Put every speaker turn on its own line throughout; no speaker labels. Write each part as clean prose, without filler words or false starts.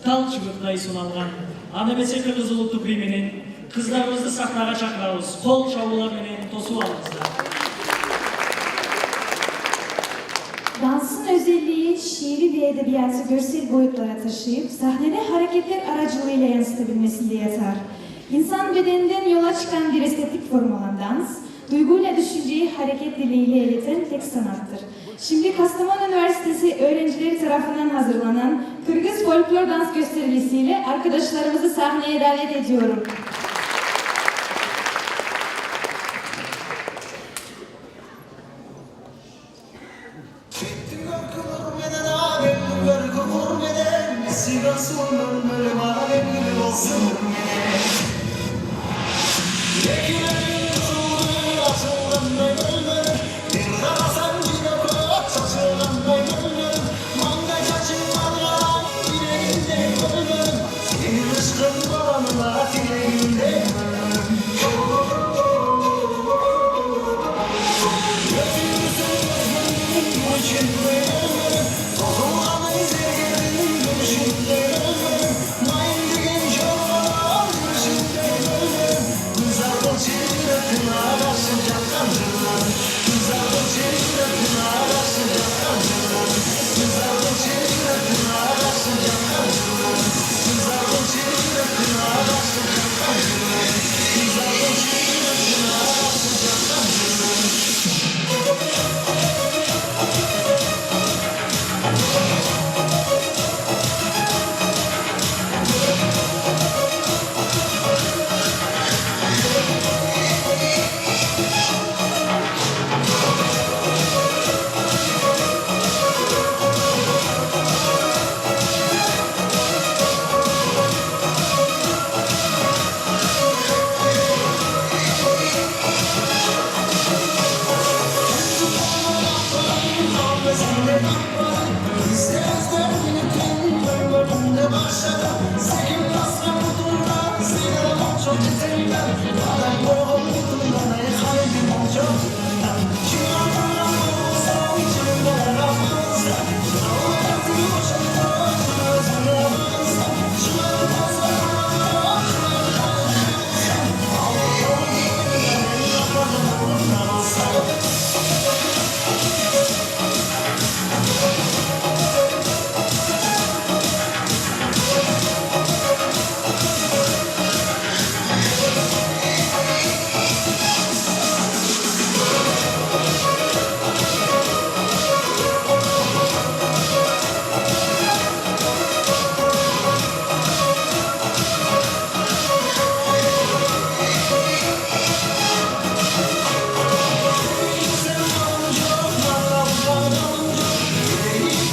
Tal çıbıklayı sunalgan. Anamese Kırgız Uluttu Birimi'nin kızlarımızı sahnaga çakırabız. Kol çavular menen tosup alыңızlar.
Dansın özelliği şiiri ve edebiyatı görsel boyutlara taşıyıp sahnede hareketler aracılığıyla yansıtabilmesinde yatar. İnsan bedeninden yola çıkan bir estetik form olan dans, duyguyla düşünceyi hareket diliyle ileten tek sanattır. Şimdi Kastamonu Üniversitesi öğrencileri tarafından hazırlanan Kırgız folklor dans gösterisiyle arkadaşlarımızı sahneye davet ediyorum.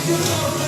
You're